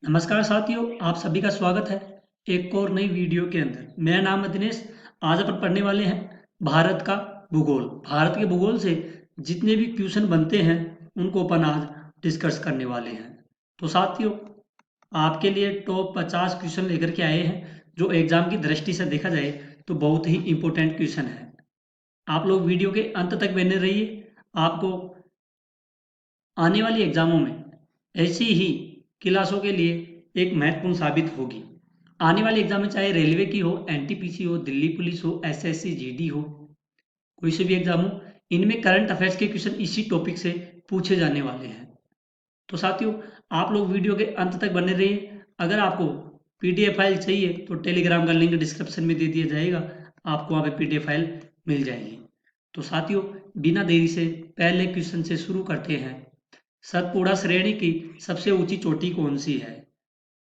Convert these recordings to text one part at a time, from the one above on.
नमस्कार साथियों, आप सभी का स्वागत है एक और नई वीडियो के अंदर। मेरा नाम है दिनेश। आज अपन पढ़ने वाले हैं भारत का भूगोल। भारत के भूगोल से जितने भी क्वेश्चन बनते हैं उनको अपन आज डिस्कस करने वाले हैं। तो साथियों, आपके लिए टॉप 50 क्वेश्चन लेकर के आए हैं जो एग्जाम की दृष्टि से देखा जाए तो बहुत ही इंपॉर्टेंट क्वेश्चन है। आप लोग वीडियो के अंत तक बने रहिए। आपको आने वाली एग्जामों में ऐसी ही क्लासों के लिए एक महत्वपूर्ण साबित होगी। आने वाले एग्जाम में चाहे रेलवे की हो, एनटीपीसी हो, दिल्ली पुलिस हो, एसएससी जीडी हो, कोई से भी एग्जाम हो, इनमें करंट अफेयर्स के क्वेश्चन इसी टॉपिक से पूछे जाने वाले हैं। तो साथियों, आप लोग वीडियो के अंत तक बने रहिए। अगर आपको पीडीएफ फाइल चाहिए तो टेलीग्राम का लिंक डिस्क्रिप्शन में दे दिया जाएगा, आपको वहाँ पे पीडीएफ फाइल मिल जाएगी। तो साथियों, बिना देरी से पहले क्वेश्चन से शुरू करते हैं। सतपुड़ा श्रेणी की सबसे ऊंची चोटी कौन सी है?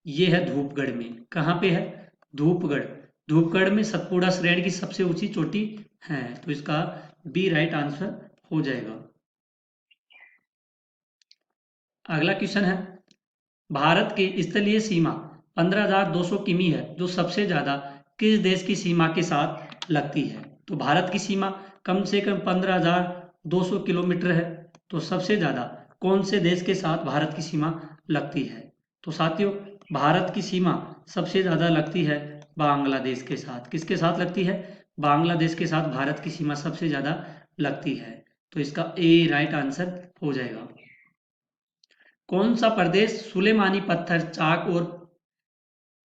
ये है धूपगढ़ में। कहाँ पे है? धूपगढ़। धूपगढ़ में सतपुड़ा श्रेणी की सबसे ऊंची चोटी है, तो इसका बी राइट आंसर हो जाएगा। अगला क्वेश्चन है, भारत की स्थलीय सीमा 15,200 किमी है, जो सबसे ज्यादा किस देश की सीमा के साथ लगती है? तो भारत की सीमा कम से कम 15,200 किलोमीटर है, तो सबसे ज्यादा कौन से देश के साथ भारत की सीमा लगती है? तो साथियों, भारत की सीमा सबसे ज्यादा लगती है बांग्लादेश के साथ। किसके साथ लगती है? बांग्लादेश के साथ भारत की सीमा सबसे ज्यादा लगती है, तो इसका ए राइट आंसर हो जाएगा। कौन सा प्रदेश सुलेमानी पत्थर, चाक और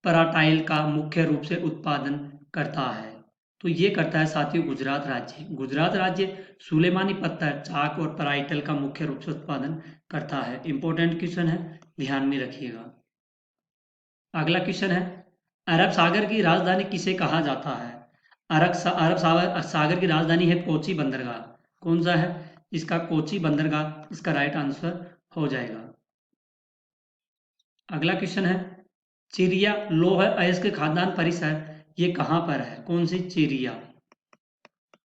पराटाइल का मुख्य रूप से उत्पादन करता है? तो ये करता है साथियों गुजरात राज्य। गुजरात राज्य सुलेमानी पत्थर, चाक और पराइटल का मुख्य रूप से उत्पादन करता है। इंपॉर्टेंट क्वेश्चन है, ध्यान में रखिएगा। अगला क्वेश्चन है, अरब सागर की राजधानी किसे कहा जाता है? अरब सागर की राजधानी है कोची बंदरगाह। कौन सा है? इसका कोची बंदरगाह इसका राइट आंसर हो जाएगा। अगला क्वेश्चन है, चिरिया लौह अयस्क खाद्यान्न परिसर ये कहाँ पर है? कौन सी चिरिया?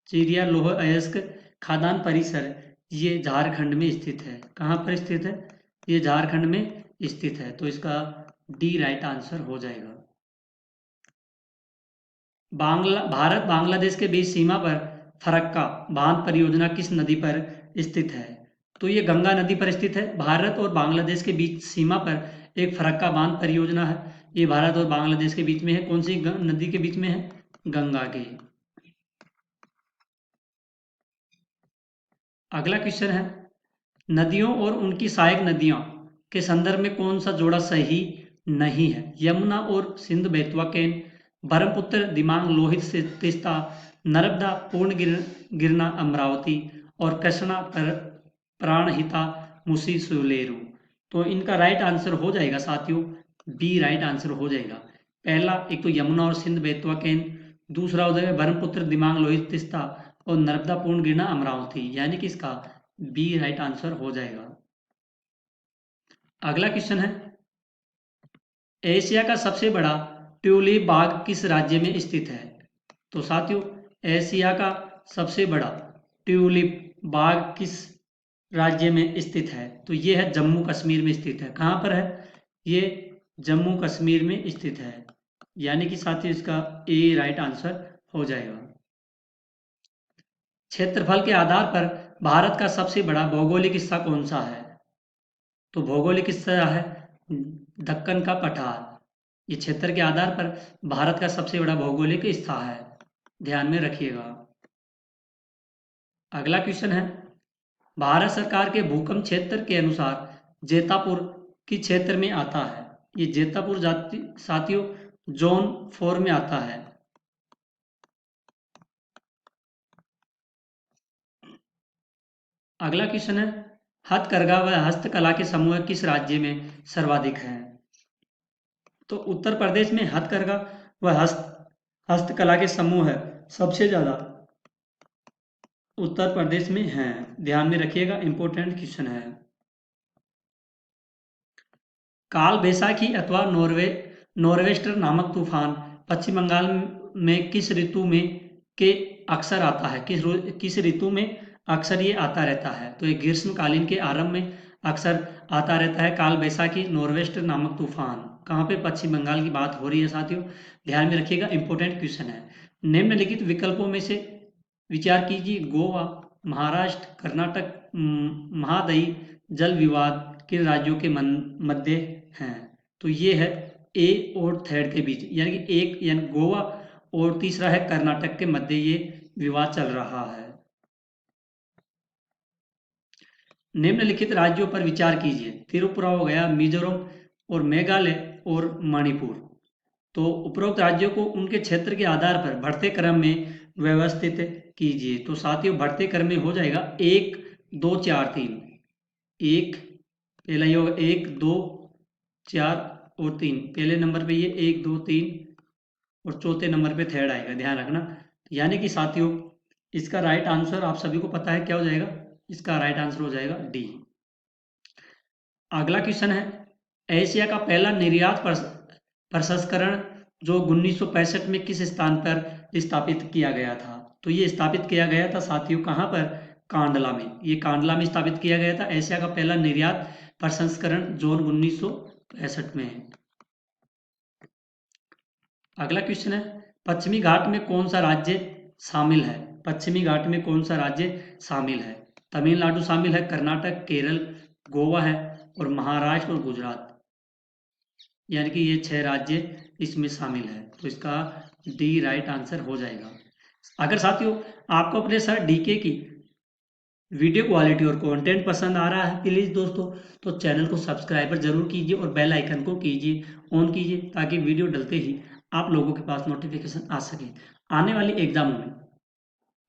चिरिया लौह अयस्क खाद्यान्न परिसर ये झारखंड में स्थित है। कहाँ पर स्थित है? ये झारखंड में स्थित है, तो इसका डी राइट आंसर हो जाएगा। भारत बांग्लादेश के बीच सीमा पर फरक्का बांध परियोजना किस नदी पर स्थित है? तो ये गंगा नदी पर स्थित है। भारत और बांग्लादेश के बीच सीमा पर एक फरक्का बांध परियोजना है। ये भारत और बांग्लादेश के बीच में है। कौन सी नदी के बीच में है? गंगा के। अगला क्वेश्चन है, नदियों और उनकी सहायक नदियों के संदर्भ में कौन सा जोड़ा सही नहीं है? यमुना और सिंध बेतवा केन, ब्रह्मपुत्र दिमांग लोहित से तीस्ता, नर्मदा पूर्ण गिरना अमरावती और कृष्णा पर प्राणहिता मुसी सुलेरु। तो इनका राइट आंसर हो जाएगा साथियों, बी राइट आंसर हो जाएगा। पहला एक तो यमुना और सिंध बेतवा केन, दूसरा हो जाएगा ब्रह्मपुत्र दिमांग लोहित तीस्ता और नर्मदा पूर्ण गिरना अमरावती, यानी कि इसका बी राइट आंसर हो जाएगा। अगला क्वेश्चन है, एशिया का सबसे बड़ा ट्यूलिप बाग किस राज्य में स्थित है? तो साथियों, एशिया का सबसे बड़ा ट्यूलिप बाग किस राज्य में स्थित है? तो ये है जम्मू कश्मीर में स्थित है। कहाँ पर है? ये जम्मू कश्मीर में स्थित है, यानी कि साथियों इसका ए राइट आंसर हो जाएगा। क्षेत्रफल के आधार पर भारत का सबसे बड़ा भौगोलिक हिस्सा कौन सा है? तो भौगोलिक हिस्सा है दक्कन का पठार। ये क्षेत्र के आधार पर भारत का सबसे बड़ा भौगोलिक हिस्सा है, ध्यान में रखिएगा। अगला क्वेश्चन है, भारत सरकार के भूकंप क्षेत्र के अनुसार जेतापुर किस क्षेत्र में आता है? ये जेतापुर जाति साथियों जोन 4 में आता है। अगला क्वेश्चन है, हथकरघा व हस्तकला के समूह किस राज्य में सर्वाधिक हैं? तो उत्तर प्रदेश में हथकरघा व हस्तकला के समूह है सबसे ज्यादा उत्तर प्रदेश में हैं, ध्यान में रखिएगा। इंपॉर्टेंट क्वेश्चन है। काल बैसाखी अथवा नॉर्वेस्टर नामक तूफान पश्चिम बंगाल में किस ऋतु में के अक्सर आता है? किस ऋतु में अक्सर ये आता रहता है? तो ये ग्रीष्मकालीन के आरंभ में अक्सर आता रहता है काल बैसाखी, नॉर्वेस्टर नामक तूफान। कहाँ पे? पश्चिम बंगाल की बात हो रही है साथियों, ध्यान में रखिएगा, इंपॉर्टेंट क्वेश्चन है। निम्नलिखित विकल्पों में से विचार कीजिए, गोवा, महाराष्ट्र, कर्नाटक, महादई जल विवाद किन राज्यों के मध्य हैं? तो ये है ए और थर्ड के बीच, यानी कि एक यानी गोवा और तीसरा है कर्नाटक के मध्य ये विवाद चल रहा है। निम्नलिखित राज्यों पर विचार कीजिए, त्रिपुरा हो गया, मिजोरम और मेघालय और मणिपुर। तो उपरोक्त राज्यों को उनके क्षेत्र के आधार पर बढ़ते क्रम में व्यवस्थित कीजिए। तो साथियों बढ़ते क्रम में हो जाएगा 1 2 4 3। एक पहला ये होगा 1 2 4 और 3। पहले नंबर पे ये 1 2 3 और चौथे नंबर पे थर्ड आएगा, ध्यान रखना। यानी कि साथियों इसका राइट आंसर आप सभी को पता है क्या हो जाएगा, इसका राइट आंसर हो जाएगा डी। अगला क्वेश्चन है, एशिया का पहला निर्यात प्रसंस्करण जो 1965 में किस स्थान पर स्थापित किया गया था? तो ये स्थापित किया गया था साथियों कहाँ पर? कांडला में। ये कांडला में स्थापित किया गया था। एशिया का पहला निर्यात प्रसंस्करण जोन 1965 में है। अगला क्वेश्चन है, पश्चिमी घाट में कौन सा राज्य शामिल है? पश्चिमी घाट में कौन सा राज्य शामिल है? तमिलनाडु शामिल है, कर्नाटक, केरल, गोवा है और महाराष्ट्र और गुजरात। यानी कि ये 6 राज्य इसमें शामिल है। तो इसका डी राइट आंसर हो जाएगा। अगर साथियों आपको अपने सर डीके की वीडियो क्वालिटी और कंटेंट पसंद आ रहा है, प्लीज़ दोस्तों तो चैनल को सब्सक्राइब जरूर कीजिए और बेल आइकन को कीजिए ऑन कीजिए, ताकि वीडियो डलते ही आप लोगों के पास नोटिफिकेशन आ सके। आने वाली एग्जामों में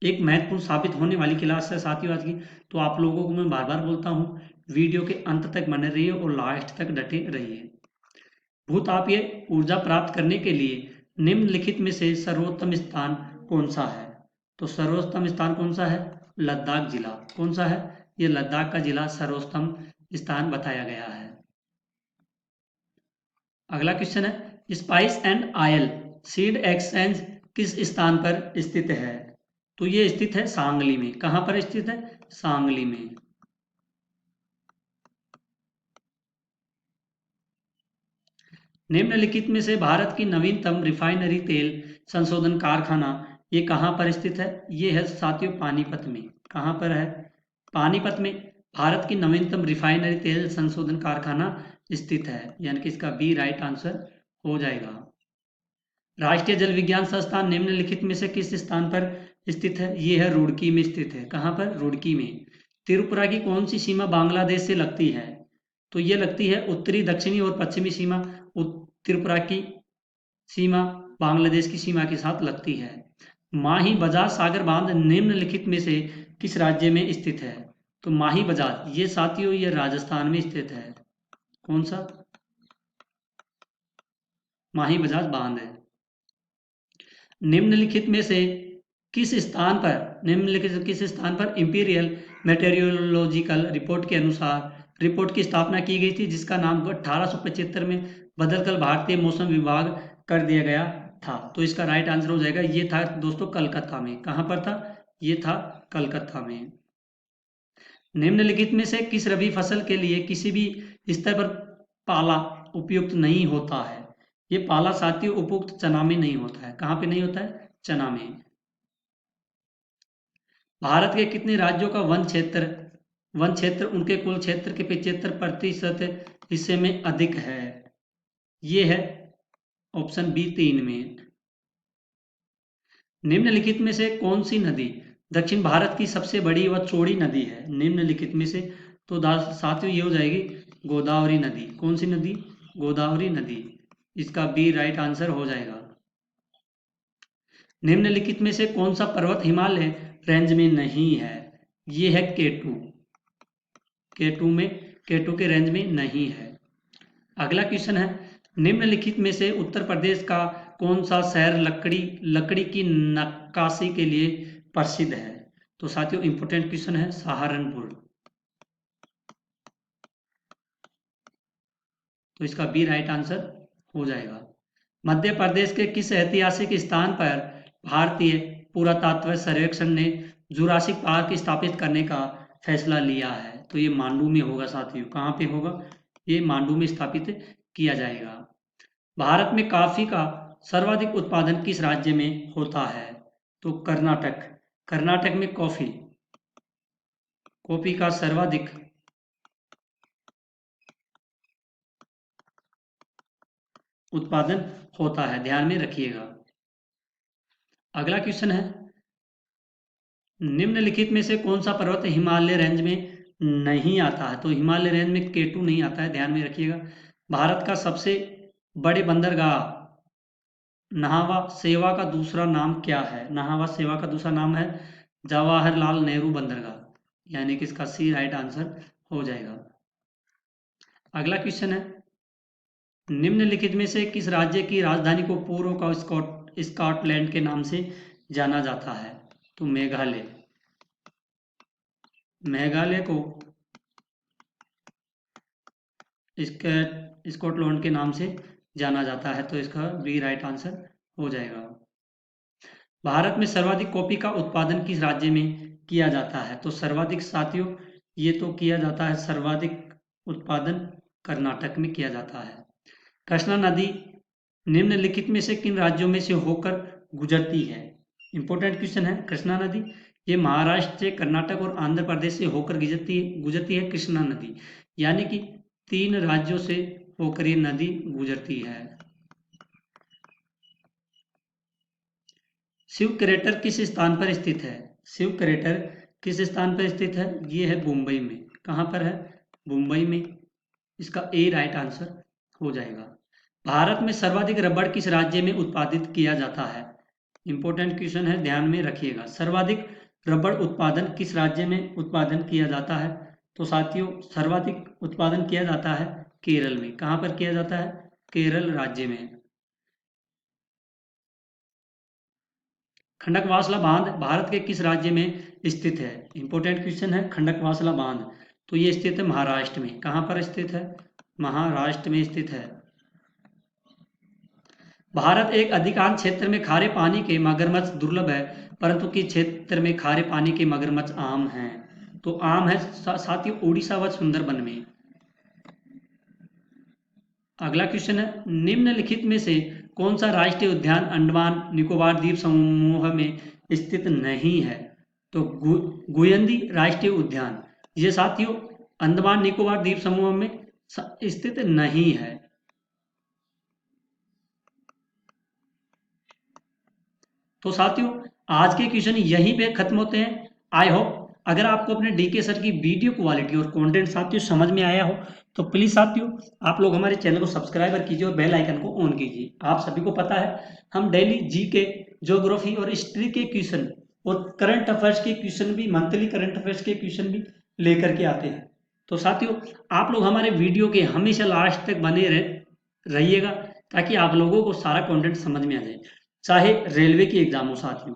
एक महत्वपूर्ण साबित होने वाली क्लास है साथियों आज की। तो आप लोगों को मैं बार बार बोलता हूँ, वीडियो के अंत तक बने रहिए और लास्ट तक डटे रहिए। भूतापीय ऊर्जा प्राप्त करने के लिए निम्नलिखित में से सर्वोत्तम स्थान कौन सा है? तो सर्वोत्तम स्थान कौन सा है? लद्दाख जिला। कौन सा है? ये लद्दाख का जिला सर्वोत्तम स्थान बताया गया है। अगला क्वेश्चन है, spice and oil seed exchange किस स्थान पर स्थित है? तो ये स्थित है सांगली में। कहां पर स्थित है? सांगली में। निम्नलिखित में से भारत की नवीनतम रिफाइनरी तेल संशोधन कारखाना ये कहां पर स्थित है? ये है साथियों पानीपत में। कहां पर है? पानीपत में भारत की नवीनतम रिफाइनरी तेल संशोधन कारखाना स्थित है। यानी कि इसका बी राइट आंसर हो जाएगा। राष्ट्रीय जल विज्ञान संस्थान निम्नलिखित में से किस स्थान पर स्थित है? ये है रुड़की में स्थित है। कहां पर? रुड़की में। त्रिपुरा की कौन सी सीमा बांग्लादेश से लगती है? तो ये लगती है उत्तरी, दक्षिणी और पश्चिमी सीमा। त्रिपुरा की सीमा बांग्लादेश की सीमा के साथ लगती है। माही बजाज सागर बांध निम्नलिखित में से किस राज्य में स्थित है? तो माही बजाज ये साथियों ये राजस्थान में स्थित है। कौन सा? माही बजाज बांध है। निम्नलिखित में से किस स्थान पर इंपीरियल मेटेरियोलॉजिकल रिपोर्ट के अनुसार रिपोर्ट की स्थापना की गई थी, जिसका नाम 1875 में बदलकर भारतीय मौसम विभाग कर दिया गया था? तो इसका राइट आंसर हो जाएगा, ये था दोस्तों कलकत्ता में। कहां पर था? ये था कलकत्ता में। निम्नलिखित में से किस रबी फसल के लिए किसी भी स्तर पर पाला उपयुक्त नहीं होता है? ये पाला साथियों उपयुक्त चना में नहीं होता है। कहां पे नहीं होता है? चना में। भारत के कितने राज्यों का वन क्षेत्र उनके कुल क्षेत्र के 75% हिस्से में अधिक है? ये है ऑप्शन बी 3 में। निम्नलिखित में से कौन सी नदी दक्षिण भारत की सबसे बड़ी व चौड़ी नदी है? निम्नलिखित में से तो साथियों ये हो जाएगी गोदावरी नदी। कौन सी नदी? गोदावरी नदी। इसका बी राइट आंसर हो जाएगा। निम्नलिखित में से कौन सा पर्वत हिमालय रेंज में नहीं है? ये है केटू। केटू के रेंज में नहीं है। अगला क्वेश्चन है, निम्नलिखित में से उत्तर प्रदेश का कौन सा शहर लकड़ी की नक्काशी के लिए प्रसिद्ध है? तो साथियों इंपोर्टेंट क्वेश्चन है, सहारनपुर। तो इसका बी राइट आंसर हो जाएगा। मध्य प्रदेश के किस ऐतिहासिक स्थान पर भारतीय पुरातत्व सर्वेक्षण ने जुरासिक पार्क स्थापित करने का फैसला लिया है। तो ये मांडू में होगा साथियों। कहाँ पे होगा? ये मांडू में स्थापित किया जाएगा। भारत में कॉफी का सर्वाधिक उत्पादन किस राज्य में होता है? तो कर्नाटक। कर्नाटक में कॉफी का सर्वाधिक उत्पादन होता है, ध्यान में रखिएगा। अगला क्वेश्चन है, निम्नलिखित में से कौन सा पर्वत हिमालय रेंज में नहीं आता है? तो हिमालय रेंज में केटू नहीं आता है, ध्यान में रखिएगा। भारत का सबसे बड़े बंदरगाह नाहवा सेवा का दूसरा नाम क्या है? नाहवा सेवा का दूसरा नाम है जवाहरलाल नेहरू बंदरगाह, यानी कि इसका सी राइट आंसर हो जाएगा। अगला क्वेश्चन है, निम्नलिखित में से किस राज्य की राजधानी को पूर्व का स्कॉटलैंड के नाम से जाना जाता है? तो मेघालय। मेघालय को स्कॉटलैंड के नाम से जाना जाता है, तो इसका बी राइट आंसर हो जाएगा। भारत में सर्वाधिक कॉफी का उत्पादन किस राज्य में किया जाता है? तो सर्वाधिक साथियों ये तो किया जाता है, सर्वाधिक उत्पादन कर्नाटक में किया जाता है। कृष्णा नदी निम्नलिखित में से किन राज्यों में से होकर गुजरती है? इंपॉर्टेंट क्वेश्चन है। कृष्णा नदी ये महाराष्ट्र से, कर्नाटक और आंध्र प्रदेश से होकर गुजरती है कृष्णा नदी, यानी कि 3 राज्यों से होकर ये नदी गुजरती है। शिव क्रेटर किस स्थान पर स्थित है? शिव क्रेटर किस स्थान पर स्थित है? ये है मुंबई में। कहाँ पर है? मुंबई में। इसका ए राइट आंसर हो जाएगा। भारत में सर्वाधिक रबड़ किस राज्य में उत्पादित किया जाता है? इंपॉर्टेंट क्वेश्चन है, ध्यान में रखिएगा। सर्वाधिक रबड़ उत्पादन किस राज्य में उत्पादन किया जाता है? तो साथियों सर्वाधिक उत्पादन किया जाता है केरल में। कहाँ पर किया जाता है? केरल राज्य में। खंडकवासला बांध भारत के किस राज्य में स्थित है? इंपॉर्टेंट क्वेश्चन है। खंडकवासला बांध तो ये स्थित है महाराष्ट्र में। कहाँ पर स्थित है? महाराष्ट्र में स्थित है। भारत एक अधिकांश क्षेत्र में खारे पानी के मगरमच्छ दुर्लभ है, परंतु किस क्षेत्र में खारे पानी के मगरमच्छ आम हैं? तो आम है साथियों उड़ीसा व सुंदरबन में। अगला क्वेश्चन है, निम्नलिखित में से कौन सा राष्ट्रीय उद्यान अंडमान निकोबार द्वीप समूह में स्थित नहीं है? तो गुयंदी राष्ट्रीय उद्यान ये साथियों अंडमान निकोबार द्वीप समूह में स्थित नहीं है। तो साथियों आज के क्वेश्चन यहीं पे खत्म होते हैं। आई होप अगर आपको अपने डीके सर की वीडियो क्वालिटी और कंटेंट साथियों समझ में आया हो तो प्लीज साथियों आप लोग हमारे चैनल को सब्सक्राइब कीजिए और बेल आइकन को ऑन कीजिए। आप सभी को पता है हम डेली जीके, ज्योग्राफी और हिस्ट्री के क्वेश्चन और करंट अफेयर्स के क्वेश्चन भी, मंथली करंट अफेयर्स के क्वेश्चन भी लेकर के आते हैं। तो साथियों आप लोग हमारे वीडियो के हमेशा लास्ट तक बने रहिएगा ताकि आप लोगों को सारा कंटेंट समझ में आ जाए, चाहे रेलवे की एग्जाम हो साथियों,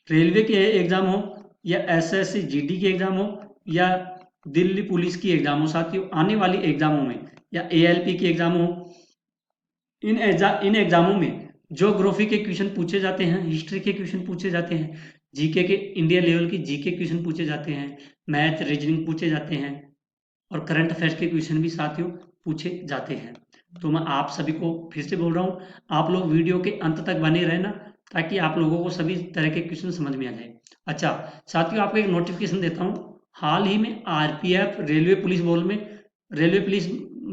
रेलवे के एग्जाम हो या एसएससी जीडी की एग्जाम हो या दिल्ली पुलिस की एग्जाम हो साथियों, आने वाली एग्जामों में या एएलपी की एग्जाम हो, इन एग्जामों में ज्योग्राफी के क्वेश्चन पूछे जाते हैं, हिस्ट्री के क्वेश्चन पूछे जाते हैं, जीके के इंडिया लेवल की जीके क्वेश्चन पूछे जाते हैं, मैथ रीजनिंग पूछे जाते हैं और करंट अफेयर्स के क्वेश्चन भी साथियों पूछे जाते हैं। तो मैं आप सभी को फिर से बोल रहा हूँ, आप लोग वीडियो के अंत तक बने रहना ताकि आप लोगों को सभी तरह के क्वेश्चन समझ में आ जाए। अच्छा साथियों आपको एक नोटिफिकेशन देता हूँ, हाल ही में आरपीएफ रेलवे पुलिस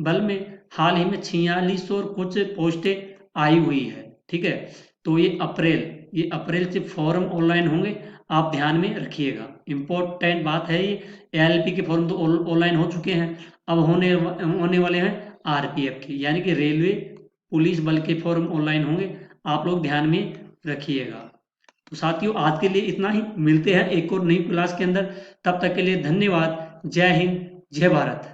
बल में हाल ही में 46 और कुछ पोस्टें आई हुई है। ठीक है, तो ये अप्रैल से फॉर्म ऑनलाइन होंगे, आप ध्यान में रखिएगा। इंपॉर्टेंट बात है ये, एएलपी के फॉर्म तो ऑनलाइन हो चुके हैं, अब होने वाले हैं आरपीएफ के, यानी कि रेलवे पुलिस बल के फॉर्म ऑनलाइन होंगे, आप लोग ध्यान में रखिएगा। तो साथियों आज के लिए इतना ही, मिलते हैं एक और नई क्लास के अंदर, तब तक के लिए धन्यवाद। जय हिंद, जय भारत।